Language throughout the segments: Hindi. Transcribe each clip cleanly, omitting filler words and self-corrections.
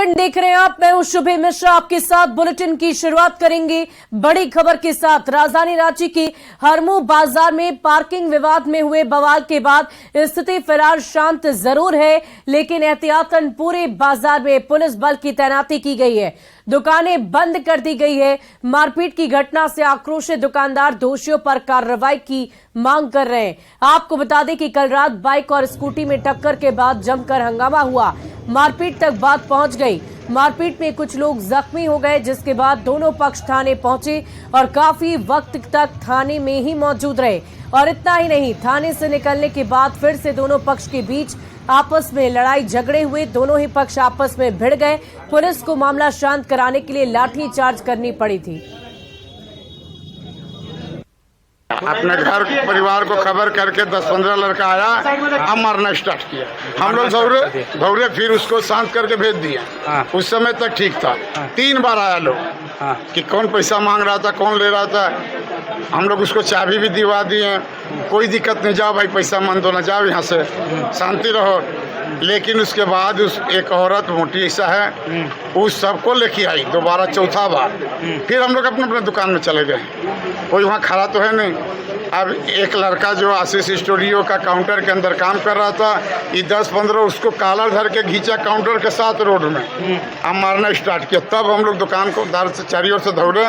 बुलेटिन देख रहे हैं आप। मैं हूं शुभे मिश्रा, आपके साथ बुलेटिन की शुरुआत करेंगे बड़ी खबर के साथ। राजधानी रांची की हरमू बाजार में पार्किंग विवाद में हुए बवाल के बाद स्थिति फिलहाल शांत जरूर है, लेकिन एहतियातन पूरे बाजार में पुलिस बल की तैनाती की गई है। दुकानें बंद कर दी गई है। मारपीट की घटना से आक्रोशित दुकानदार दोषियों पर कार्रवाई की मांग कर रहे हैं। आपको बता दें कि कल रात बाइक और स्कूटी में टक्कर के बाद जमकर हंगामा हुआ, मारपीट तक बात पहुंच गई। मारपीट में कुछ लोग जख्मी हो गए, जिसके बाद दोनों पक्ष थाने पहुंचे और काफी वक्त तक थाने में ही मौजूद रहे। और इतना ही नहीं, थाने से निकलने के बाद फिर से दोनों पक्ष के बीच आपस में लड़ाई झगड़े हुए। दोनों ही पक्ष आपस में भिड़ गए। पुलिस को मामला शांत कराने के लिए लाठी चार्ज करनी पड़ी थी। अपने घर परिवार को खबर करके 10-15 लड़का आया, हम मारना स्टार्ट किया। हम लोग दौड़े, फिर उसको शांत करके भेज दिया। उस समय तक ठीक था। 3 बार आया लोग कि कौन पैसा मांग रहा था, कौन ले रहा था। हम लोग उसको चाबी भी दिवा दिए, कोई दिक्कत नहीं, जाओ भाई पैसा मान दो ना, जाओ यहाँ से, शांति रहो। लेकिन उसके बाद उस एक औरत मोटी ऐसा है, उस सबको लेके आई दोबारा, चौथा बार। फिर हम लोग अपने अपने दुकान में चले गए। कोई वहाँ खड़ा तो है नहीं। अब एक लड़का जो आशीष स्टूडियो का काउंटर के अंदर काम कर रहा था, ये 10-15 उसको कालर धर के घींचा काउंटर के साथ रोड में, हम मारना स्टार्ट किया। तब हम लोग दुकान को दार से चारी ओर से दौड़े।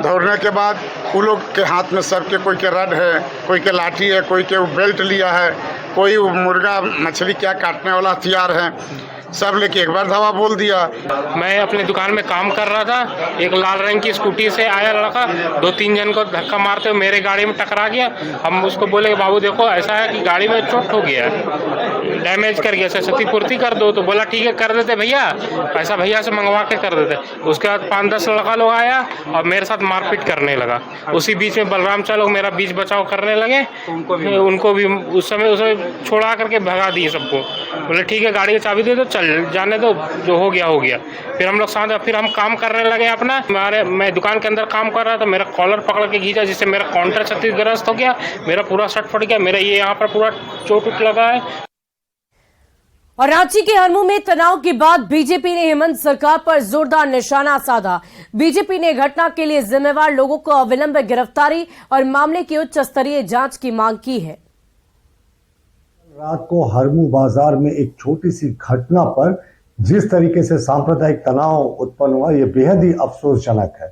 दौड़ने के बाद वो लोग के हाथ में सबके, कोई के रड है, कोई के लाठी है, कोई के बेल्ट लिया है, कोई मुर्गा मछली क्या काटने वाला हथियार है, सब लेके एक बार धावा बोल दिया। मैं अपने दुकान में काम कर रहा था, एक लाल रंग की स्कूटी से आया लड़का, 2-3 जन को धक्का मारते हुए मेरे गाड़ी में टकरा गया। हम उसको बोले बाबू देखो ऐसा है कि गाड़ी में चोट हो गया, डैमेज कर गया, क्षतिपूर्ति कर दो। तो बोला ठीक है कर देते भैया, पैसा भैया से मंगवा के कर देते। उसके बाद 5-10 लड़का लोग आया और मेरे साथ मारपीट करने लगा। उसी बीच में बलराम चा लोग मेरा बीच बचाव करने लगे। उनको भी उस समय छोड़ा करके भगा दिए सबको। बोले ठीक है गाड़ी की चाबी दे दो, चल जाने दो, जो हो गया हो गया। फिर हम लोग साथ फिर हम काम करने लगे अपना। मैं दुकान के अंदर काम कर रहा था, मेरा कॉलर पकड़ के खींचा, जिससे मेरा काउंटर क्षतिग्रस्त हो गया, मेरा पूरा शर्ट फट गया, मेरा ये यहाँ पर पूरा चोट लगा है। और रांची के हरमू में तनाव के बाद बीजेपी ने हेमंत सरकार पर जोरदार निशाना साधा। बीजेपी ने घटना के लिए जिम्मेवार लोगों को अविलंब गिरफ्तारी और मामले की उच्च स्तरीय जांच की मांग की है। रात को हरमू बाजार में एक छोटी सी घटना पर जिस तरीके से सांप्रदायिक तनाव उत्पन्न हुआ, यह बेहद ही अफसोसजनक है।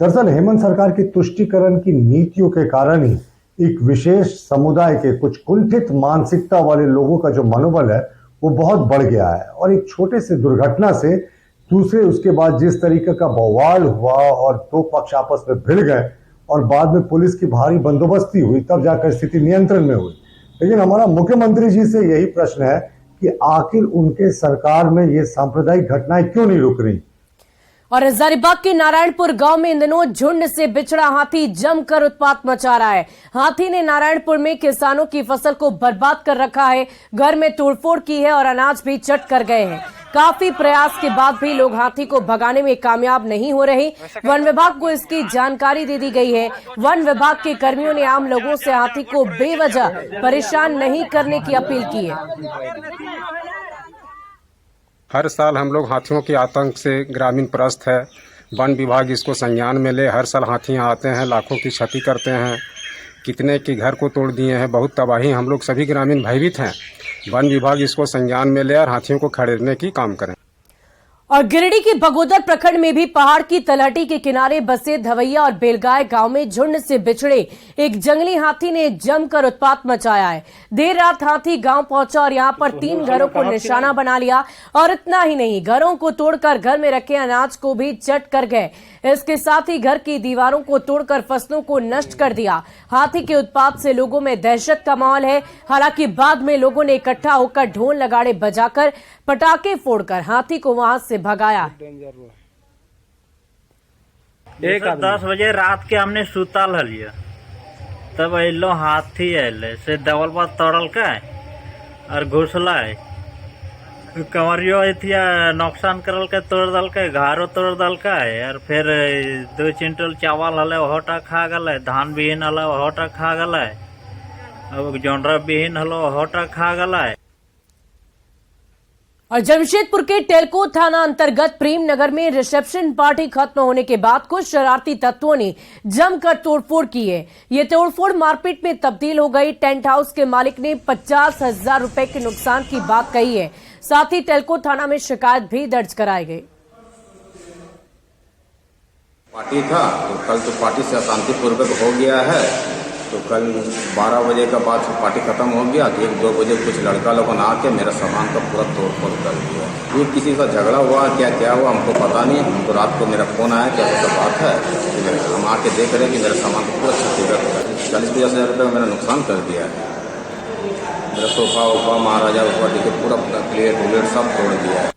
दरअसल हेमंत सरकार की तुष्टीकरण की नीतियों के कारण ही एक विशेष समुदाय के कुछ कुंठित मानसिकता वाले लोगों का जो मनोबल है वो बहुत बढ़ गया है। और एक छोटे से दुर्घटना से दूसरे उसके बाद जिस तरीके का बवाल हुआ और 2 पक्ष आपस में भिड़ गए और बाद में पुलिस की भारी बंदोबस्ती हुई, तब जाकर स्थिति नियंत्रण में हुई। लेकिन हमारा मुख्यमंत्री जी से यही प्रश्न है कि आखिर उनके सरकार में ये सांप्रदायिक घटनाएं क्यों नहीं रुक रही। और हजारीबाग के नारायणपुर गांव में इन दिनों झुंड से बिछड़ा हाथी जमकर उत्पात मचा रहा है। हाथी ने नारायणपुर में किसानों की फसल को बर्बाद कर रखा है, घर में तोड़फोड़ की है और अनाज भी चट कर गए हैं। काफी प्रयास के बाद भी लोग हाथी को भगाने में कामयाब नहीं हो रहे। वन विभाग को इसकी जानकारी दे दी गई है। वन विभाग के कर्मियों ने आम लोगों से हाथी को बेवजह परेशान नहीं करने की अपील की है। हर साल हम लोग हाथियों के आतंक से ग्रामीण त्रस्त है। वन विभाग इसको संज्ञान में ले। हर साल हाथियाँ आते हैं, लाखों की क्षति करते हैं, कितने के घर को तोड़ दिए हैं, बहुत तबाही। हम लोग सभी ग्रामीण भयभीत हैं। वन विभाग इसको संज्ञान में ले और हाथियों को खदेड़ने की काम करें। और गिरिडीह के बगोदर प्रखंड में भी पहाड़ की तलहटी के किनारे बसे धवैया और बेलगाय गांव में झुंड से बिछड़े एक जंगली हाथी ने जमकर उत्पात मचाया है। देर रात हाथी गांव पहुंचा और यहां पर 3 घरों को निशाना बना लिया। और इतना ही नहीं, घरों को तोड़कर घर में रखे अनाज को भी चट कर गए। इसके साथ ही घर की दीवारों को तोड़कर फसलों को नष्ट कर दिया। हाथी के उत्पात से लोगों में दहशत का माहौल है। हालांकि बाद में लोगों ने इकट्ठा होकर ढोल नगाड़े बजाकर पटाखे फोड़कर हाथी को वहां से भगाया। 10 बजे रात के हमने सुतल हलिया, तब अलो हाथी अल से दवल पर तोड़ल के और घुसला कमरियो अथिया नुकसान करल के तोड़ दल के, घारो तोड़ दल के। और फिर 2 क्विंटल चावल हले ओहोटा खा गले, धान बिहीन हले ओहोटा खा गले, अब जोंडरा बिहीन हलो ओहोटा खा गले। और जमशेदपुर के टेलको थाना अंतर्गत प्रेम नगर में रिसेप्शन पार्टी खत्म होने के बाद कुछ शरारती तत्वों ने जमकर तोड़फोड़ की है। ये तोड़फोड़ मारपीट में तब्दील हो गई। टेंट हाउस के मालिक ने 50,000 रुपए के नुकसान की बात कही है। साथ ही टेलको थाना में शिकायत भी दर्ज कराई गई। पार्टी था तो कल तो पार्टी से अशांतिपूर्वक हो गया है, तो कल 12 बजे के बाद पार्टी खत्म हो गया। 1-2 बजे कुछ लड़का लोगों ने आके मेरा सामान का पूरा तोड़फोड़ कर दिया। ये किसी का झगड़ा हुआ क्या हुआ हमको पता नहीं। हमको रात को मेरा फोन आया कि ऐसा बात है, हम आके देख रहे हैं कि मेरा सामान को पूरा क्षतिग्रस्त है। 40-50 हज़ार रुपये का मेरा नुकसान कर दिया है। मेरा सोफा वोफा महाराजा ऊपर देखिए पूरा प्लेट सब तोड़ दिया है।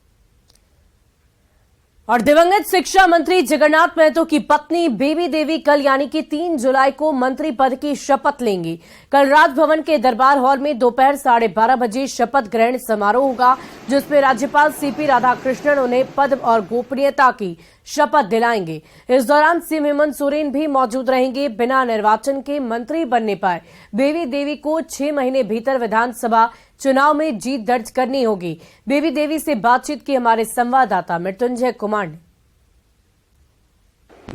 और दिवंगत शिक्षा मंत्री जगन्नाथ महतो की पत्नी बेबी देवी कल यानी कि 3 जुलाई को मंत्री पद की शपथ लेंगी। कल राजभवन के दरबार हॉल में दोपहर 12:30 बजे शपथ ग्रहण समारोह होगा, जिसमें राज्यपाल सीपी राधाकृष्णन उन्हें पद और गोपनीयता की शपथ दिलाएंगे। इस दौरान सीएम हेमंत सोरेन भी मौजूद रहेंगे। बिना निर्वाचन के मंत्री बनने पर बेबी देवी को 6 महीने भीतर विधानसभा चुनाव में जीत दर्ज करनी होगी। बेबी देवी से बातचीत की हमारे संवाददाता मृत्युंजय कुमार ने।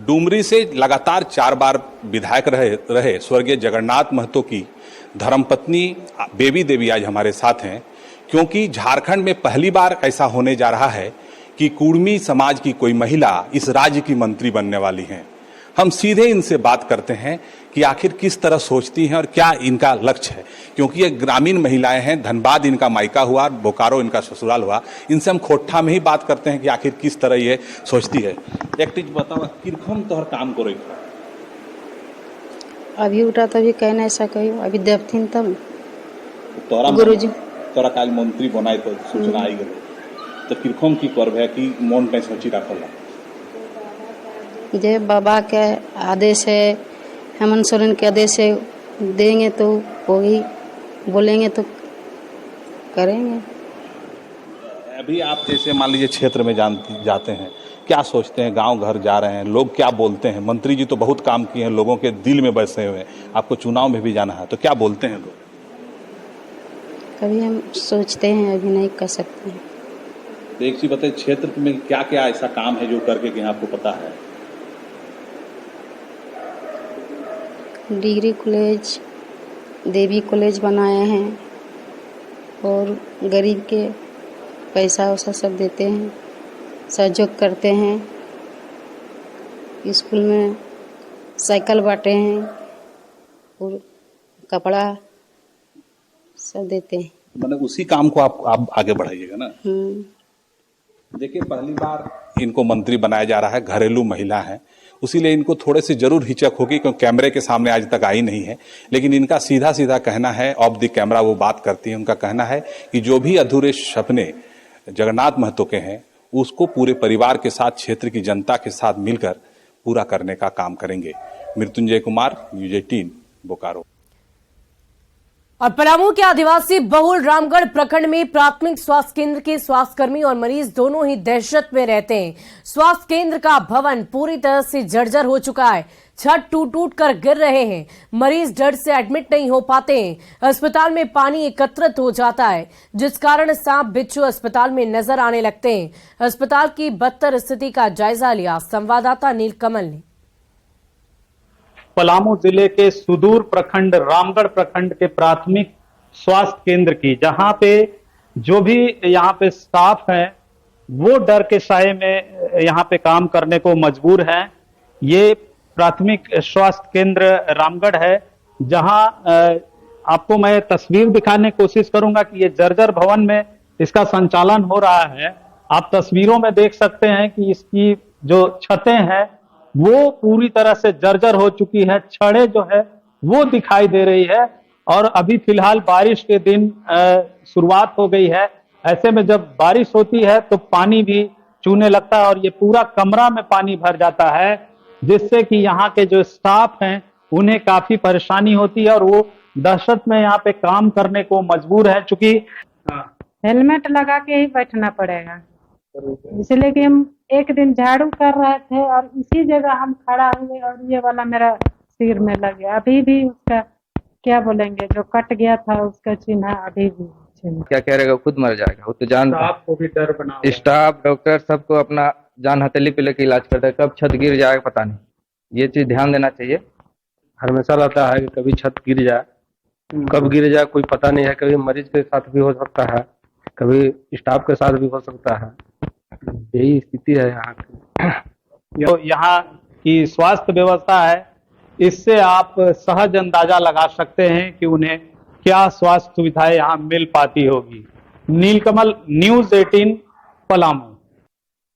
डुमरी से लगातार 4 बार विधायक रहे स्वर्गीय जगन्नाथ महतो की धर्मपत्नी बेबी देवी आज हमारे साथ हैं, क्योंकि झारखंड में पहली बार ऐसा होने जा रहा है कि कुर्मी समाज की कोई महिला इस राज्य की मंत्री बनने वाली हैं। हम सीधे इनसे बात करते हैं कि आखिर किस तरह सोचती हैं और क्या इनका लक्ष्य है, क्योंकि ये ग्रामीण महिलाएं हैं। धनबाद इनका मायका हुआ, बोकारो इनका ससुराल हुआ। इनसे हम खोट्ठा में ही बात करते हैं कि आखिर किस तरह ये सोचती है। एक चीज बताओ, किरखम तोहर काम करे अभी उठा तभी कहना ऐसा कही अभी देवथिन तब तोरा गुरुजी तोरा काल मंत्री बनाए तो सूचना आई गई तो किरखम की करब है कि मन पे सोची रखल जे बाबा के आदेश है, हेमंत सोरेन के आदेश है, देंगे तो होगी, बोलेंगे तो करेंगे। अभी आप जैसे मान लीजिए क्षेत्र में जाते हैं, क्या सोचते हैं? गांव घर जा रहे हैं, लोग क्या बोलते हैं? मंत्री जी तो बहुत काम किए हैं, लोगों के दिल में बसे हुए हैं। आपको चुनाव में भी जाना है, तो क्या बोलते हैं लोग? कभी हम सोचते हैं, अभी नहीं कर सकते हैं। तो एक चीज बताइए, क्षेत्र में क्या क्या ऐसा काम है जो करके कि आपको पता है? डिग्री कॉलेज, देवी कॉलेज बनाए हैं और गरीब के पैसा वैसा सब देते हैं, सहयोग करते हैं। स्कूल में साइकिल बांटे हैं और कपड़ा सब देते हैं। मतलब उसी काम को आप आगे बढ़ाइएगा ना। देखिए, पहली बार इनको मंत्री बनाया जा रहा है, घरेलू महिला है, उसीलिए इनको थोड़े से जरूर हिचक होगी, क्योंकि कैमरे के सामने आज तक आई नहीं है। लेकिन इनका सीधा सीधा कहना है, ऑफ द कैमरा वो बात करती है। उनका कहना है कि जो भी अधूरे सपने जगन्नाथ महतो के हैं, उसको पूरे परिवार के साथ, क्षेत्र की जनता के साथ मिलकर पूरा करने का काम करेंगे। मृत्युंजय कुमार, न्यूज़ 18, बोकारो। और पलामू के आदिवासी बहुल रामगढ़ प्रखंड में प्राथमिक स्वास्थ्य केंद्र के स्वास्थ्यकर्मी और मरीज दोनों ही दहशत में रहते हैं। स्वास्थ्य केंद्र का भवन पूरी तरह से जर्जर हो चुका है, छत टूट कर गिर रहे हैं, मरीज डर से एडमिट नहीं हो पाते हैं। अस्पताल में पानी एकत्रित हो जाता है, जिस कारण सांप बिच्छू अस्पताल में नजर आने लगते हैं। अस्पताल की बदतर स्थिति का जायजा लिया संवाददाता नीलकमल ने। पलामू जिले के सुदूर प्रखंड रामगढ़ प्रखंड के प्राथमिक स्वास्थ्य केंद्र की, जहां पे जो भी यहाँ पे स्टाफ है वो डर के साए में यहाँ पे काम करने को मजबूर है। ये प्राथमिक स्वास्थ्य केंद्र रामगढ़ है, जहां आपको मैं तस्वीर दिखाने की कोशिश करूंगा कि ये जर्जर भवन में इसका संचालन हो रहा है। आप तस्वीरों में देख सकते हैं कि इसकी जो छतें हैं वो पूरी तरह से जर्जर हो चुकी है, छड़े जो है वो दिखाई दे रही है। और अभी फिलहाल बारिश के दिन शुरुआत हो गई है। ऐसे में जब बारिश होती है तो पानी भी चूने लगता है और ये पूरा कमरा में पानी भर जाता है, जिससे कि यहाँ के जो स्टाफ हैं उन्हें काफी परेशानी होती है और वो दहशत में यहाँ पे काम करने को मजबूर है। चूंकि हेलमेट लगा के ही बैठना पड़ेगा, इसलिए कि हम एक दिन झाड़ू कर रहे थे और इसी जगह हम खड़ा हुए और ये वाला मेरा सिर में लग गया। अभी भी उसका क्या बोलेंगे, जो कट गया था उसका चिन्ह अभी भी क्या कह रहेगा, खुद मर जाएगा। वो तो जान, आपको भी डर बना हुआ है। स्टाफ डॉक्टर सबको अपना जान हथेली पे लेके इलाज करता है, कब छत गिर जाएगा पता नहीं, ये चीज ध्यान देना चाहिए। हमेशा रहता है कि कभी छत गिर जाए, कब गिर जाए कोई पता नहीं है। कभी मरीज के साथ भी हो सकता है, कभी स्टाफ के साथ भी हो सकता है। यही स्थिति है यहाँ की। तो यहाँ की स्वास्थ्य व्यवस्था है, इससे आप सहज अंदाजा लगा सकते हैं कि उन्हें क्या स्वास्थ्य सुविधाएं यहाँ मिल पाती होगी। नीलकमल, न्यूज़ 18, पलामू।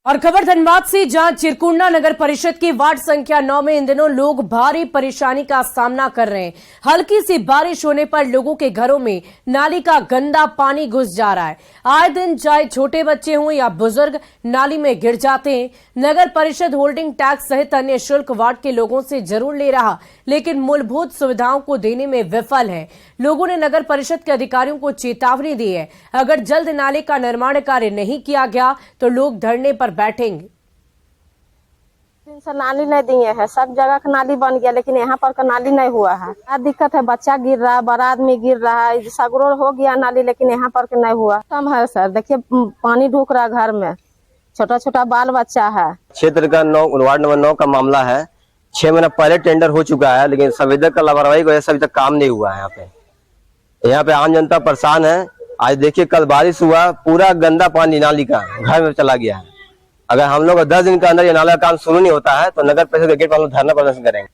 और खबर धनबाद से, जहां चिरकुंडा नगर परिषद की वार्ड संख्या 9 में इन दिनों लोग भारी परेशानी का सामना कर रहे हैं। हल्की सी बारिश होने पर लोगों के घरों में नाली का गंदा पानी घुस जा रहा है। आए दिन चाहे छोटे बच्चे हों या बुजुर्ग नाली में गिर जाते हैं। नगर परिषद होल्डिंग टैक्स सहित अन्य शुल्क वार्ड के लोगों से जरूर ले रहा, लेकिन मूलभूत सुविधाओं को देने में विफल है। लोगों ने नगर परिषद के अधिकारियों को चेतावनी दी है, अगर जल्द नाले का निर्माण कार्य नहीं किया गया तो लोग धरने पर बैठेंगे। नाली नहीं दिए है, सब जगह का नाली बन गया, लेकिन यहाँ पर का नाली नहीं हुआ है। क्या दिक्कत है, बच्चा गिर रहा है, बड़ा आदमी गिर रहा है, सगरो हो गया नाली, लेकिन यहाँ पर का नहीं हुआ। कम है सर, देखिए पानी ढूक रहा है घर में, छोटा छोटा बाल बच्चा है। क्षेत्र का वार्ड नंबर 9 का मामला है। 6 महीना पहले टेंडर हो चुका है, लेकिन संवेदक का लापरवाही की वजह से अभी तक काम नहीं हुआ है। यहाँ पे आम जनता परेशान है। आज देखिए कल बारिश हुआ, पूरा गंदा पानी नाली का घर में चला गया है। अगर हम लोग 10 दिन के अंदर ये नाला का काम शुरू नहीं होता है तो नगर परिषद के गेट पर हम लोग धरना प्रदर्शन करेंगे।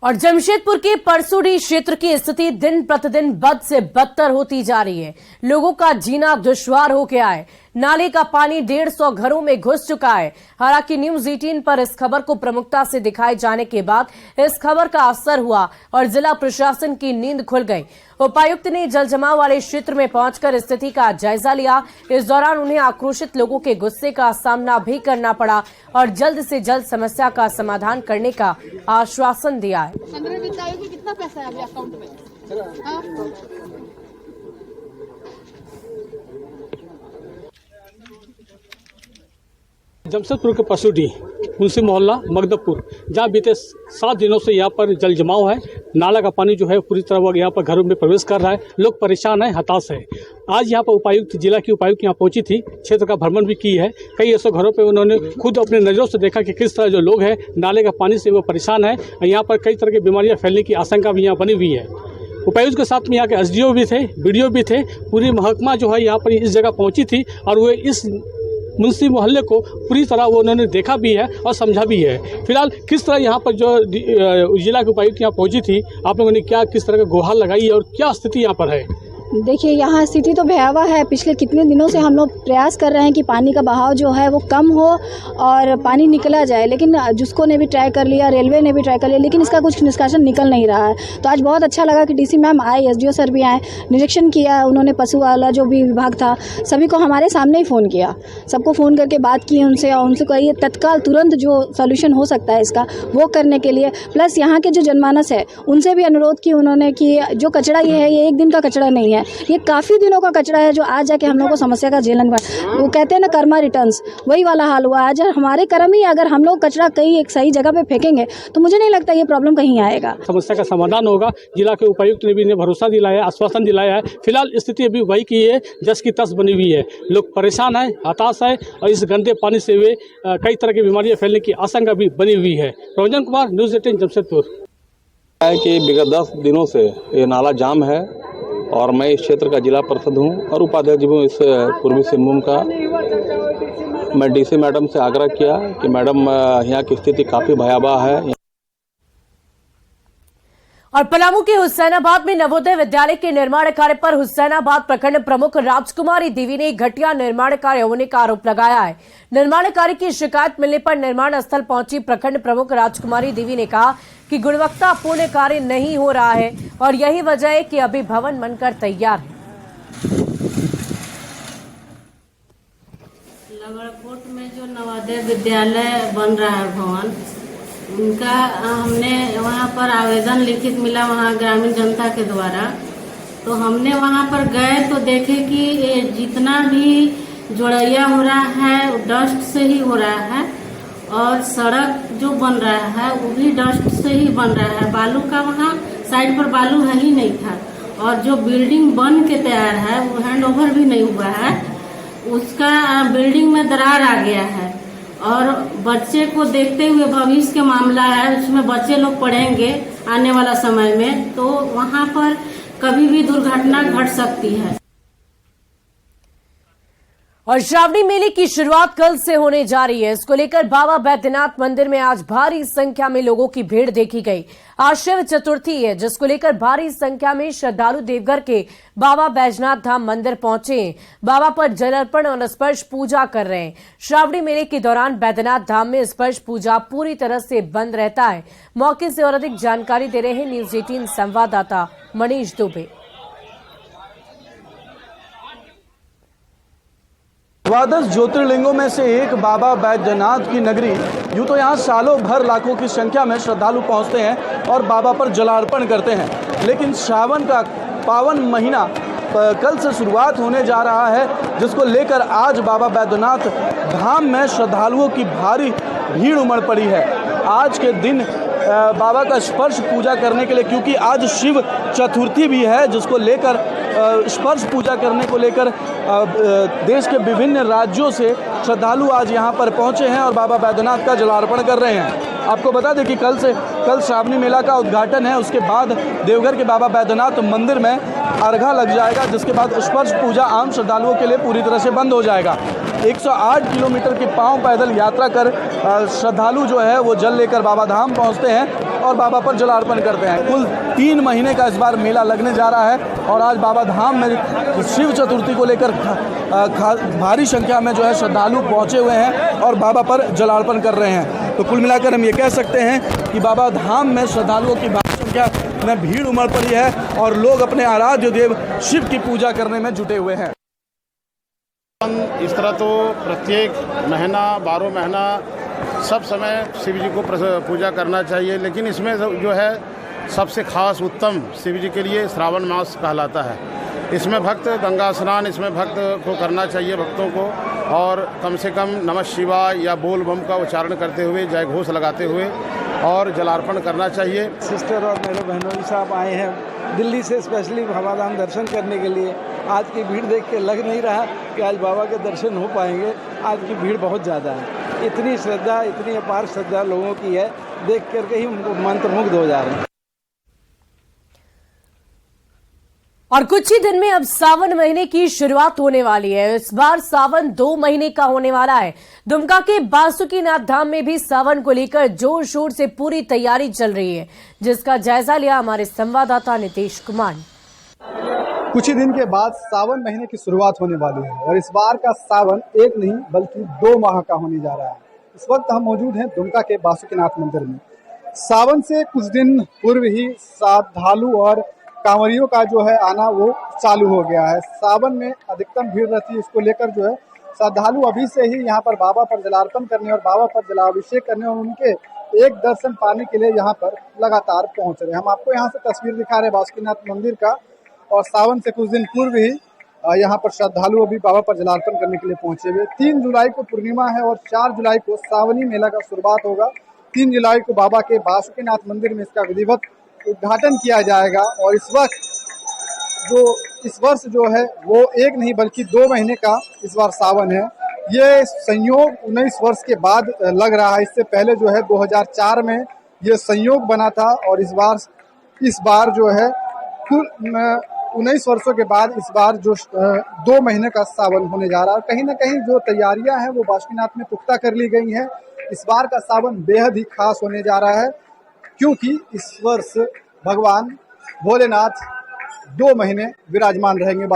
और जमशेदपुर के परसुडी क्षेत्र की स्थिति दिन प्रतिदिन बद से बदतर होती जा रही है। लोगों का जीना दुश्वार हो गया है। नाले का पानी 150 घरों में घुस चुका है। हालांकि न्यूज़ 18 पर इस खबर को प्रमुखता से दिखाए जाने के बाद इस खबर का असर हुआ और जिला प्रशासन की नींद खुल गई। उपायुक्त ने जलजमाव वाले क्षेत्र में पहुंचकर स्थिति का जायजा लिया। इस दौरान उन्हें आक्रोशित लोगों के गुस्से का सामना भी करना पड़ा और जल्द से जल्द समस्या का समाधान करने का आश्वासन दिया है। कितना पैसा है अभी अकाउंट में? जमशेदपुर के परसुडी मुंशी मोहल्ला मगदपुर, जहाँ बीते 7 दिनों से यहाँ पर जल जमाव है। नाला का पानी जो है पूरी तरह यहाँ पर घरों में प्रवेश कर रहा है। लोग परेशान है, हताश है। आज यहाँ पर उपायुक्त, जिला की उपायुक्त यहाँ पहुंची थी, क्षेत्र का भ्रमण भी की है। कई ऐसे घरों पे उन्होंने खुद अपने नज़रों से देखा कि किस तरह जो लोग हैं नाले का पानी से वो परेशान है। यहाँ पर कई तरह की बीमारियाँ फैलने की आशंका भी यहाँ बनी हुई है। उपायुक्त के साथ में यहाँ के SDO भी थे, BDO भी थे। पूरी महकमा जो है यहाँ पर इस जगह पहुँची थी और वो इस मुंशी मोहल्ले को पूरी तरह वो उन्होंने देखा भी है और समझा भी है। फिलहाल किस तरह यहाँ पर जो जिला के उपायुक्त यहाँ पहुंची थी, आप लोगों ने क्या किस तरह का गुहार लगाई है और क्या स्थिति यहाँ पर है? देखिए, यहाँ स्थिति तो भयावह है। पिछले कितने दिनों से हम लोग प्रयास कर रहे हैं कि पानी का बहाव जो है वो कम हो और पानी निकला जाए, लेकिन जिसको ने भी ट्राई कर लिया, रेलवे ने भी ट्राई कर लिया, लेकिन इसका कुछ निष्कासन निकल नहीं रहा है। तो आज बहुत अच्छा लगा कि DC मैम आए, SDO सर भी आए, निरीक्षण किया उन्होंने। पशु वाला जो भी विभाग था सभी को हमारे सामने ही फ़ोन किया, सबको फ़ोन करके बात की उनसे और उनसे कहिए तत्काल तुरंत जो सोल्यूशन हो सकता है इसका वो करने के लिए। प्लस यहाँ के जो जनमानस है उनसे भी अनुरोध की उन्होंने कि जो कचरा ये है ये एक दिन का कचरा नहीं है, ये काफ़ी दिनों का कचरा है जो आज जाके हम लोग को समस्या का झेलन पड़ा। वो कहते हैं ना कर्मा रिटर्न्स, वही वाला हाल हुआ। आज हमारे कर्म ही अगर हम लोग कचरा कहीं एक सही जगह पे फेंकेंगे तो मुझे नहीं लगता ये प्रॉब्लम कहीं आएगा। समस्या का समाधान होगा। जिला के उपायुक्त ने भी इन्हें भरोसा दिलाया, आश्वासन दिलाया है। फिलहाल स्थिति अभी वही की है, जस की तस बनी हुई है। लोग परेशान है, हताश है और इस गंदे पानी से वे कई तरह की बीमारियाँ फैलने की आशंका भी बनी हुई है। रंजन कुमार, न्यूज़ 18 जमशेदपुर। कि विगत 10 दिनों से ये नाला जाम है और मैं इस क्षेत्र का जिला परिषद हूँ और उपाध्यक्ष हूँ इस पूर्वी सिंहभूम का। मैं DC मैडम से आग्रह किया कि मैडम यहाँ की स्थिति काफ़ी भयावह है। और पलामू के हुसैनाबाद में नवोदय विद्यालय के निर्माण कार्य पर हुसैनाबाद प्रखंड प्रमुख राजकुमारी देवी ने घटिया निर्माण कार्य होने का आरोप लगाया है। निर्माण कार्य की शिकायत मिलने पर निर्माण स्थल पहुंची प्रखंड प्रमुख राजकुमारी देवी ने कहा कि गुणवत्तापूर्ण कार्य नहीं हो रहा है और यही वजह है कि अभी भवन बनकर तैयार है। लगड़कोट में जो नवोदय विद्यालय बन रहा है भवन, उनका हमने वहाँ पर आवेदन लिखित मिला वहाँ ग्रामीण जनता के द्वारा। तो हमने वहाँ पर गए तो देखे कि जितना भी जोड़ैया हो रहा है डस्ट से ही हो रहा है और सड़क जो बन रहा है वो भी डस्ट से ही बन रहा है। बालू का वहाँ साइड पर बालू है ही नहीं था और जो बिल्डिंग बन के तैयार है वो हैंड ओवर भी नहीं हुआ है, उसका बिल्डिंग में दरार आ गया है। और बच्चे को देखते हुए भविष्य के मामला है, उसमें बच्चे लोग पढ़ेंगे आने वाला समय में, तो वहाँ पर कभी भी दुर्घटना घट सकती है। और श्रावणी मेले की शुरुआत कल से होने जा रही है। इसको लेकर बाबा बैद्यनाथ मंदिर में आज भारी संख्या में लोगों की भीड़ देखी गई। आज शिव चतुर्थी है, जिसको लेकर भारी संख्या में श्रद्धालु देवघर के बाबा बैजनाथ धाम मंदिर पहुंचे हैं। बाबा पर जल अर्पण और स्पर्श पूजा कर रहे हैं। श्रावणी मेले के दौरान बैद्यनाथ धाम में स्पर्श पूजा पूरी तरह से बंद रहता है। मौके से और अधिक जानकारी दे रहे हैं न्यूज 18 संवाददाता मनीष दुबे। द्वादश ज्योतिर्लिंगों में से एक बाबा बैद्यनाथ की नगरी, यूँ तो यहाँ सालों भर लाखों की संख्या में श्रद्धालु पहुँचते हैं और बाबा पर जलार्पण करते हैं। लेकिन श्रावण का पावन महीना कल से शुरुआत होने जा रहा है, जिसको लेकर आज बाबा बैद्यनाथ धाम में श्रद्धालुओं की भारी भीड़ उमड़ पड़ी है। आज के दिन बाबा का स्पर्श पूजा करने के लिए, क्योंकि आज शिव चतुर्थी भी है, जिसको लेकर स्पर्श पूजा करने को लेकर देश के विभिन्न राज्यों से श्रद्धालु आज यहाँ पर पहुँचे हैं और बाबा बैद्यनाथ का जलार्पण कर रहे हैं। आपको बता दें कि कल श्रावणी मेला का उद्घाटन है, उसके बाद देवघर के बाबा बैद्यनाथ मंदिर में अर्घा लग जाएगा, जिसके बाद स्पर्श पूजा आम श्रद्धालुओं के लिए पूरी तरह से बंद हो जाएगा। 108 किलोमीटर की पांव पैदल यात्रा कर श्रद्धालु जो है वो जल लेकर बाबा धाम पहुंचते हैं और बाबा पर जलार्पण करते हैं। कुल 3 महीने का इस बार मेला लगने जा रहा है और आज बाबा धाम में शिव चतुर्थी को लेकर भारी संख्या में जो है श्रद्धालु पहुंचे हुए हैं और बाबा पर जलार्पण कर रहे हैं। तो कुल मिलाकर हम ये कह सकते हैं कि बाबा धाम में श्रद्धालुओं की भारी संख्या में भीड़ उमड़ पड़ी है और लोग अपने आराध्य देव शिव की पूजा करने में जुटे हुए हैं। इस तरह तो प्रत्येक महीना 12 महीना सब समय शिव जी को पूजा करना चाहिए, लेकिन इसमें जो है सबसे खास उत्तम शिव जी के लिए श्रावण मास कहलाता है। इसमें भक्त गंगा स्नान इसमें भक्त को करना चाहिए, भक्तों को, और कम से कम नमः शिवाय या बोल बम का उच्चारण करते हुए, जय घोष लगाते हुए और जलार्पण करना चाहिए। सिस्टर और मेरे बहनोई साहब आए हैं दिल्ली से स्पेशली बाबाधाम दर्शन करने के लिए। आज की भीड़ देख के लग नहीं रहा कि आज बाबा के दर्शन हो पाएंगे। आज की भीड़ बहुत ज़्यादा है। इतनी श्रद्धा, इतनी अपार श्रद्धा लोगों की है, देख करके ही उनको मंत्रमुग्ध हो जा रहे हैं। और कुछ ही दिन में अब सावन महीने की शुरुआत होने वाली है। इस बार सावन 2 महीने का होने वाला है। दुमका के बासुकीनाथ धाम में भी सावन को लेकर जोर शोर से पूरी तैयारी चल रही है, जिसका जायजा लिया हमारे संवाददाता नितेश कुमार। कुछ ही दिन के बाद सावन महीने की शुरुआत होने वाली है और इस बार का सावन 1 नहीं बल्कि 2 माह का होने जा रहा है। इस वक्त हम मौजूद हैं दुमका के बासुकीनाथ मंदिर में। सावन से कुछ दिन पूर्व ही श्रद्धालु और कांवरियों का जो है आना वो चालू हो गया है। सावन में अधिकतम भीड़ रहती है, इसको लेकर जो है श्रद्धालु अभी से ही यहाँ पर बाबा पर जलार्पण करने और बाबा पर जलाभिषेक करने और उनके एक दर्शन पाने के लिए यहाँ पर लगातार पहुँच रहे हैं। हम आपको यहाँ से तस्वीर दिखा रहे हैं बासुकीनाथ मंदिर का, और सावन से कुछ दिन पूर्व ही यहाँ पर श्रद्धालु अभी बाबा पर जलार्पण करने के लिए पहुंचे हुए। 3 जुलाई को पूर्णिमा है और 4 जुलाई को सावनी मेला का शुरुआत होगा। 3 जुलाई को बाबा के बासुकीनाथ मंदिर में इसका विधिवत उद्घाटन किया जाएगा। और इस वर्ष जो है वो 1 नहीं बल्कि 2 महीने का इस बार सावन है। ये संयोग 19 वर्ष के बाद लग रहा है। इससे पहले जो है 2004 में ये संयोग बना था और इस बार जो है 19 वर्षों के बाद इस बार जो 2 महीने का सावन होने जा रहा है। कहीं ना कहीं जो तैयारियां हैं वो बासुकीनाथ में पुख्ता कर ली गई हैं। इस बार का सावन बेहद ही खास होने जा रहा है, क्योंकि इस वर्ष भगवान भोलेनाथ 2 महीने विराजमान रहेंगे।